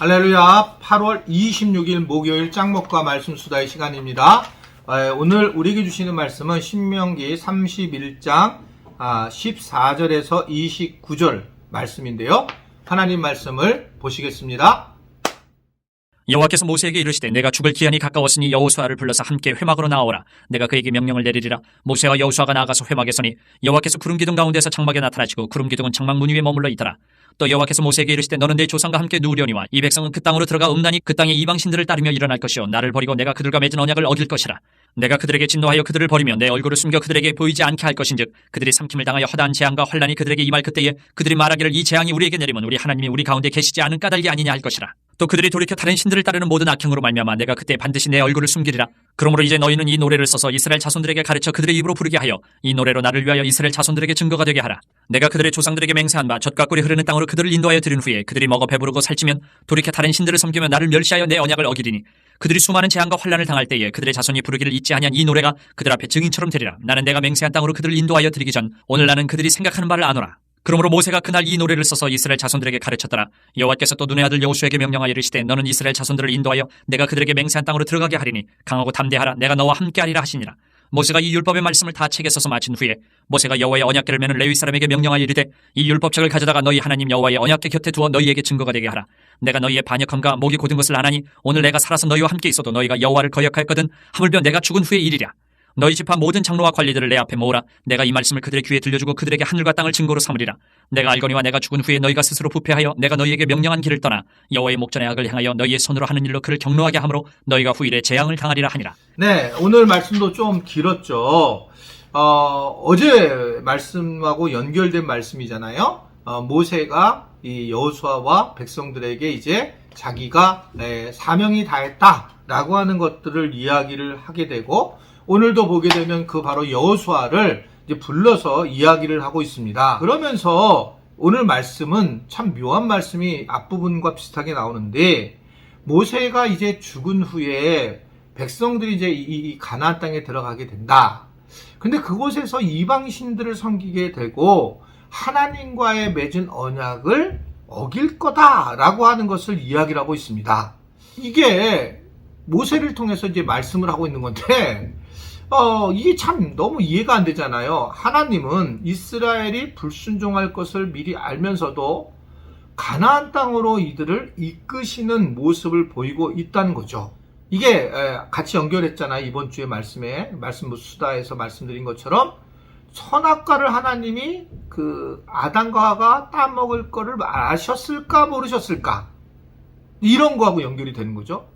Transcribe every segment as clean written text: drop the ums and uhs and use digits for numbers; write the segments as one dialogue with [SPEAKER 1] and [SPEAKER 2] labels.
[SPEAKER 1] 할렐루야. 8월 26일 목요일 짱목과 말씀 수다의 시간입니다. 오늘 우리에게 주시는 말씀은 신명기 31장 14절에서 29절 말씀인데요. 하나님 말씀을 보시겠습니다.
[SPEAKER 2] 여호와께서 모세에게 이르시되 내가 죽을 기한이 가까웠으니 여호수아를 불러서 함께 회막으로 나아오라. 내가 그에게 명령을 내리리라. 모세와 여호수아가 나아가서 회막에 서니 여호와께서 구름 기둥 가운데서 장막에 나타나시고 구름 기둥은 장막 문 위에 머물러 있더라. 또 여호와께서 모세에게 이르시되 너는 내 조상과 함께 누우려니와 이 백성은 그 땅으로 들어가 음란히 그 땅의 이방신들을 따르며 일어날 것이요 나를 버리고 내가 그들과 맺은 언약을 어길 것이라. 내가 그들에게 진노하여 그들을 버리며 내 얼굴을 숨겨 그들에게 보이지 않게 할 것인즉 그들이 삼킴을 당하여 허다한 재앙과 환란이 그들에게 임할 그때에 그들이 말하기를 이 재앙이 우리에게 내리면 우리 하나님이 우리 가운데 계시지 않은 까닭이 아니냐 할 것이라. 또 그들이 돌이켜 다른 신들을 따르는 모든 악행으로 말미암아 내가 그때 반드시 내 얼굴을 숨기리라. 그러므로 이제 너희는 이 노래를 써서 이스라엘 자손들에게 가르쳐 그들의 입으로 부르게 하여 이 노래로 나를 위하여 이스라엘 자손들에게 증거가 되게 하라. 내가 그들의 조상들에게 맹세한 바 젖과 꿀이 흐르는 땅으로 그들을 인도하여 들인 후에 그들이 먹어 배부르고 살찌면 돌이켜 다른 신들을 섬기며 나를 멸시하여 내 언약을 어기리니 그들이 수많은 재앙과 환란을 당할 때에 그들의 자손이 부르기를 잊지 아니한 이 노래가 그들 앞에 증인처럼 되리라. 나는 내가 맹세한 땅으로 그들을 인도하여 들이기 전 오늘 나는 그들이 생각하는 바를 아노라. 그러므로 모세가 그날 이 노래를 써서 이스라엘 자손들에게 가르쳤더라. 여호와께서 또 눈의 아들 여호수아에게 명령하여 이르시되 너는 이스라엘 자손들을 인도하여 내가 그들에게 맹세한 땅으로 들어가게 하리니 강하고 담대하라. 내가 너와 함께하리라 하시니라. 모세가 이 율법의 말씀을 다 책에 써서 마친 후에 모세가 여호와의 언약궤를 메는 레위 사람에게 명령하여 이르되 이 율법책을 가져다가 너희 하나님 여호와의 언약궤 곁에 두어 너희에게 증거가 되게 하라. 내가 너희의 반역함과 목이 곧은 것을 아나니 오늘 내가 살아서 너희와 함께 있어도 너희가 여호와를 거역할거든 하물며 내가 죽은 후의 일이랴. 너희 지파 모든 장로와 관리들을 내 앞에 모으라. 내가 이 말씀을 그들의 귀에 들려주고 그들에게 하늘과 땅을 증거로 삼으리라. 내가 알거니와 내가 죽은 후에 너희가 스스로 부패하여 내가 너희에게 명령한 길을 떠나 여호와의 목전의 악을 행하여 너희의 손으로 하는 일로 그를 경노하게 함으로 너희가 후일에 재앙을 당하리라 하니라.
[SPEAKER 1] 네, 오늘 말씀도 좀 길었죠. 어제 말씀하고 연결된 말씀이잖아요. 모세가 이 여호수아와 백성들에게 이제 자기가 사명이 다했다라고 하는 것들을 이야기를 하게 되고 오늘도 보게 되면 그 바로 여호수아를 이제 불러서 이야기를 하고 있습니다. 그러면서 오늘 말씀은 참 묘한 말씀이 앞부분과 비슷하게 나오는데 모세가 이제 죽은 후에 백성들이 이제 이 가나안 땅에 들어가게 된다. 근데 그곳에서 이방신들을 섬기게 되고 하나님과의 맺은 언약을 어길 거다라고 하는 것을 이야기를 하고 있습니다. 이게 모세를 통해서 이제 말씀을 하고 있는 건데 이게 참 너무 이해가 안 되잖아요. 하나님은 이스라엘이 불순종할 것을 미리 알면서도 가나안 땅으로 이들을 이끄시는 모습을 보이고 있다는 거죠. 이게 같이 연결했잖아요. 이번 주에 말씀 수다에서 말씀드린 것처럼 선악과를 하나님이 그 아담과 하와가 따먹을 거를 아셨을까 모르셨을까 이런 거하고 연결이 되는 거죠.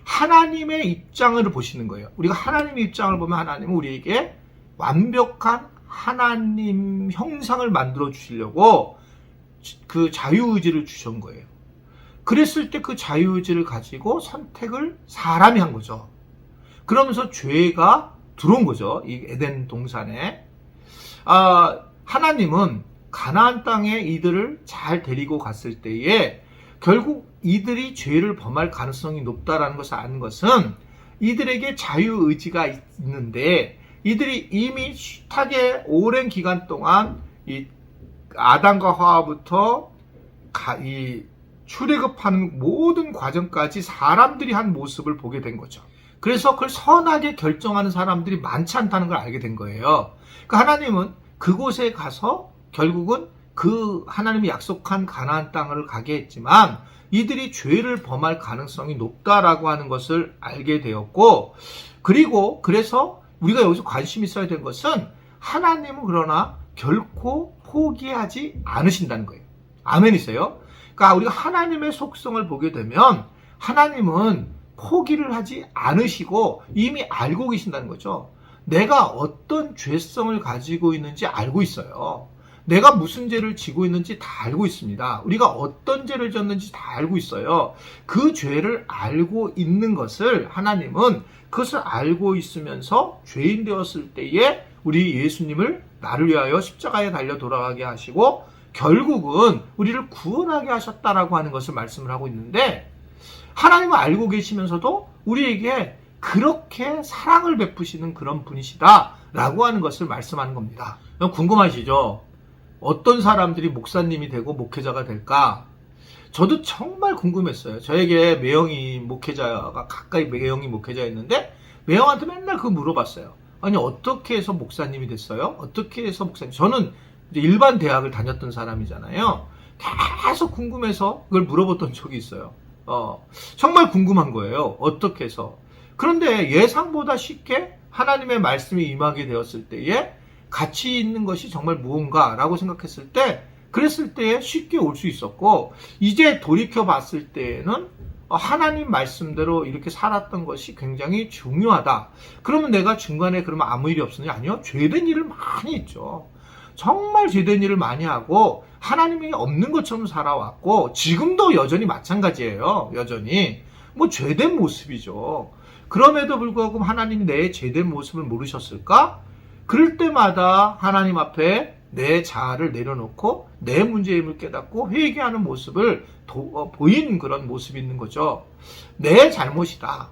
[SPEAKER 1] 하나님의 입장을 보시는 거예요. 우리가 하나님의 입장을 보면 하나님은 우리에게 완벽한 하나님 형상을 만들어 주시려고 그 자유의지를 주신 거예요. 그랬을 때 그 자유의지를 가지고 선택을 사람이 한 거죠. 그러면서 죄가 들어온 거죠. 이 에덴 동산에. 하나님은 가나안 땅에 이들을 잘 데리고 갔을 때에 결국 이들이 죄를 범할 가능성이 높다라는 것을 아는 것은 이들에게 자유의지가 있는데 이들이 이미 숱하게 오랜 기간 동안 이 아담과 하와부터 이 출애굽하는 모든 과정까지 사람들이 한 모습을 보게 된 거죠. 그래서 그걸 선하게 결정하는 사람들이 많지 않다는 걸 알게 된 거예요. 그러니까 하나님은 그곳에 가서 결국은 그 하나님이 약속한 가나안 땅을 가게 했지만 이들이 죄를 범할 가능성이 높다라고 하는 것을 알게 되었고 그리고 그래서 우리가 여기서 관심 있어야 될 것은 하나님은 그러나 결코 포기하지 않으신다는 거예요. 아멘이세요? 그러니까 우리가 하나님의 속성을 보게 되면 하나님은 포기를 하지 않으시고 이미 알고 계신다는 거죠. 내가 어떤 죄성을 가지고 있는지 알고 있어요. 내가 무슨 죄를 지고 있는지 다 알고 있습니다. 우리가 어떤 죄를 졌는지 다 알고 있어요. 그 죄를 알고 있는 것을 하나님은 그것을 알고 있으면서 죄인 되었을 때에 우리 예수님을 나를 위하여 십자가에 달려 돌아가게 하시고 결국은 우리를 구원하게 하셨다라고 하는 것을 말씀을 하고 있는데 하나님은 알고 계시면서도 우리에게 그렇게 사랑을 베푸시는 그런 분이시다라고 하는 것을 말씀하는 겁니다. 궁금하시죠? 어떤 사람들이 목사님이 되고 목회자가 될까? 저도 정말 궁금했어요. 저에게 매형이 목회자가 가까이 매형이 목회자였는데 매형한테 맨날 그거 물어봤어요. 아니 어떻게 해서 목사님이 됐어요? 어떻게 해서 목사님? 저는 이제 일반 대학을 다녔던 사람이잖아요. 계속 궁금해서 그걸 물어봤던 적이 있어요. 정말 궁금한 거예요. 어떻게 해서. 그런데 예상보다 쉽게 하나님의 말씀이 임하게 되었을 때에 가치 있는 것이 정말 무언가라고 생각했을 때 그랬을 때에 쉽게 올 수 있었고 이제 돌이켜 봤을 때에는 하나님 말씀대로 이렇게 살았던 것이 굉장히 중요하다. 그러면 내가 중간에 그러면 아무 일이 없었냐? 아니요. 죄된 일을 많이 했죠. 정말 죄된 일을 많이 하고 하나님이 없는 것처럼 살아왔고 지금도 여전히 마찬가지예요. 여전히 뭐 죄된 모습이죠. 그럼에도 불구하고 하나님이 내 죄된 모습을 모르셨을까? 그럴 때마다 하나님 앞에 내 자아를 내려놓고 내 문제임을 깨닫고 회개하는 모습을 보인 그런 모습이 있는 거죠. 내 잘못이다.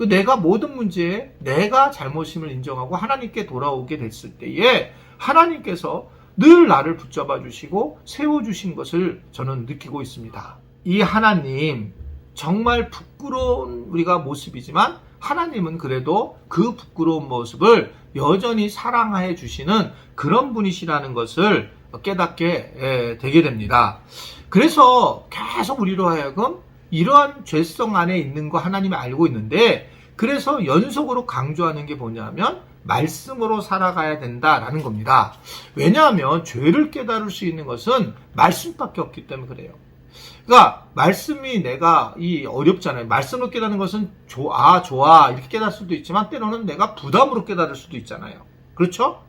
[SPEAKER 1] 내가 모든 문제에 내가 잘못임을 인정하고 하나님께 돌아오게 됐을 때에 하나님께서 늘 나를 붙잡아 주시고 세워주신 것을 저는 느끼고 있습니다. 이 하나님 정말 부끄러운 우리가 모습이지만 하나님은 그래도 그 부끄러운 모습을 여전히 사랑해 주시는 그런 분이시라는 것을 깨닫게 되게 됩니다. 그래서 계속 우리로 하여금 이러한 죄성 안에 있는 거 하나님이 알고 있는데 그래서 연속으로 강조하는 게 뭐냐면 말씀으로 살아가야 된다라는 겁니다. 왜냐하면 죄를 깨달을 수 있는 것은 말씀밖에 없기 때문에 그래요. 그러니까 말씀이 내가 어렵잖아요. 말씀으로 깨닫는 것은 좋아 이렇게 깨달을 수도 있지만 때로는 내가 부담으로 깨달을 수도 있잖아요. 그렇죠?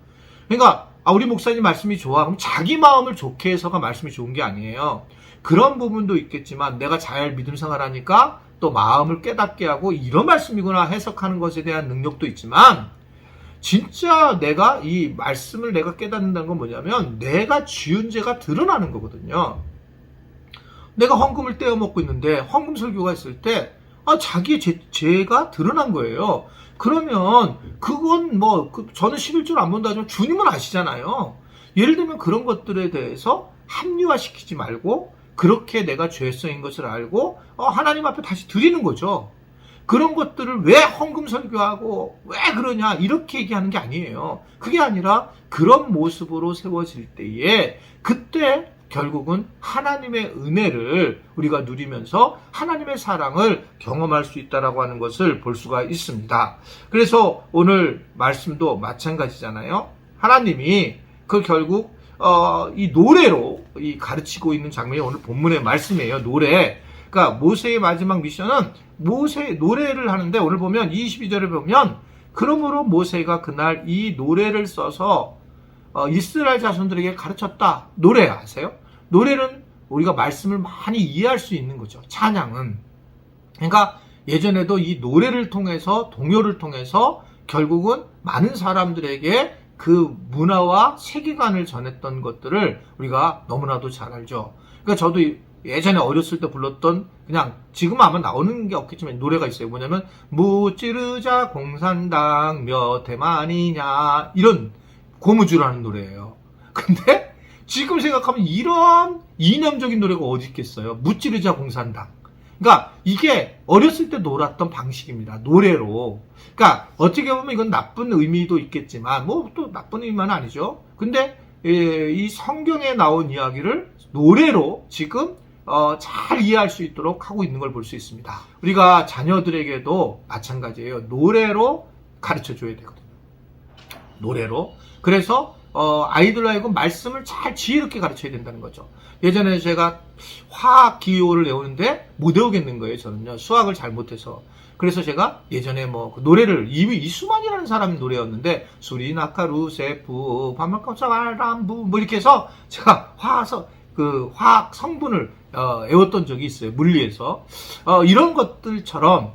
[SPEAKER 1] 그러니까 우리 목사님 말씀이 좋아. 그럼 자기 마음을 좋게 해서가 말씀이 좋은 게 아니에요. 그런 부분도 있겠지만 내가 잘 믿음 생활하니까 또 마음을 깨닫게 하고 이런 말씀이구나 해석하는 것에 대한 능력도 있지만 진짜 내가 이 말씀을 내가 깨닫는다는 건 뭐냐면 내가 지은 죄가 드러나는 거거든요. 내가 헌금을 떼어먹고 있는데 헌금 설교가 있을 때 자기의 죄가 드러난 거예요. 그러면 그건 저는 11조를 안 본다 하지만 주님은 아시잖아요. 예를 들면 그런 것들에 대해서 합리화시키지 말고 그렇게 내가 죄성인 것을 알고 하나님 앞에 다시 드리는 거죠. 그런 것들을 왜 헌금 설교하고 왜 그러냐 이렇게 얘기하는 게 아니에요. 그게 아니라 그런 모습으로 세워질 때에 그때 결국은 하나님의 은혜를 우리가 누리면서 하나님의 사랑을 경험할 수 있다라고 하는 것을 볼 수가 있습니다. 그래서 오늘 말씀도 마찬가지잖아요. 하나님이 결국 이 노래로 가르치고 있는 장면이 오늘 본문의 말씀이에요. 노래. 그러니까 모세의 마지막 미션은 노래를 하는데 오늘 보면 22절에 보면 그러므로 모세가 그날 이 노래를 써서 이스라엘 자손들에게 가르쳤다. 노래 아세요? 노래는 우리가 말씀을 많이 이해할 수 있는 거죠. 찬양은. 그러니까 예전에도 이 노래를 통해서 동요를 통해서 결국은 많은 사람들에게 그 문화와 세계관을 전했던 것들을 우리가 너무나도 잘 알죠. 그러니까 저도 예전에 어렸을 때 불렀던 그냥 지금 아마 나오는 게 없겠지만 노래가 있어요. 뭐냐면 무찌르자 공산당 몇 해만이냐 이런 고무줄하는 노래예요. 근데 지금 생각하면 이런 이념적인 노래가 어디 있겠어요. 무찌르자 공산당. 그러니까 이게 어렸을 때 놀았던 방식입니다. 노래로. 그러니까 어떻게 보면 이건 나쁜 의미도 있겠지만 또 나쁜 의미만 아니죠. 근데 이 성경에 나온 이야기를 노래로 지금 잘 이해할 수 있도록 하고 있는 걸 볼 수 있습니다. 우리가 자녀들에게도 마찬가지예요. 노래로 가르쳐줘야 되거든요. 노래로. 그래서 아이들 하여금 말씀을 잘 지혜롭게 가르쳐야 된다는 거죠. 예전에 제가 화학 기호를 외우는데 못 외우겠는 거예요. 저는요. 수학을 잘 못해서. 그래서 제가 예전에 그 노래를 이수만이라는 사람 노래였는데 수리나카 루세프 반말감사알람부 이렇게 해서 제가 화학 성분을 외웠던 적이 있어요. 물리에서. 이런 것들처럼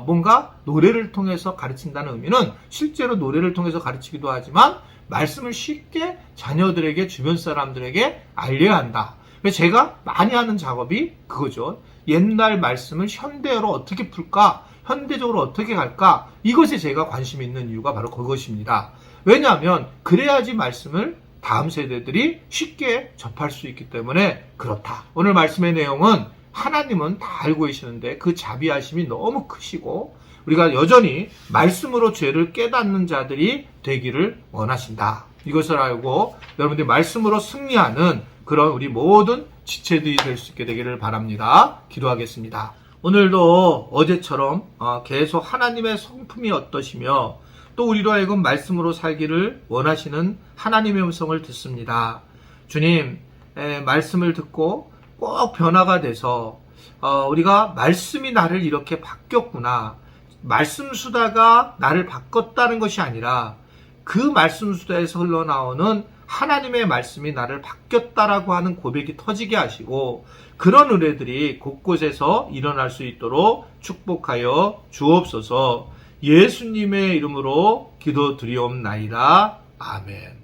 [SPEAKER 1] 뭔가 노래를 통해서 가르친다는 의미는 실제로 노래를 통해서 가르치기도 하지만 말씀을 쉽게 자녀들에게 주변 사람들에게 알려야 한다. 그래서 제가 많이 하는 작업이 그거죠. 옛날 말씀을 현대어로 어떻게 풀까? 현대적으로 어떻게 갈까? 이것에 제가 관심이 있는 이유가 바로 그것입니다. 왜냐하면 그래야지 말씀을 다음 세대들이 쉽게 접할 수 있기 때문에 그렇다. 오늘 말씀의 내용은 하나님은 다 알고 계시는데 그 자비하심이 너무 크시고 우리가 여전히 말씀으로 죄를 깨닫는 자들이 되기를 원하신다. 이것을 알고 여러분들이 말씀으로 승리하는 그런 우리 모든 지체들이 될 수 있게 되기를 바랍니다. 기도하겠습니다. 오늘도 어제처럼 계속 하나님의 성품이 어떠시며 또 우리로 하여금 말씀으로 살기를 원하시는 하나님의 음성을 듣습니다. 주님, 말씀을 듣고 꼭 변화가 돼서 우리가 말씀이 나를 이렇게 바뀌었구나. 말씀 수다가 나를 바꿨다는 것이 아니라 그 말씀 수다에서 흘러나오는 하나님의 말씀이 나를 바뀌었다라고 하는 고백이 터지게 하시고 그런 은혜들이 곳곳에서 일어날 수 있도록 축복하여 주옵소서. 예수님의 이름으로 기도드리옵나이다. 아멘.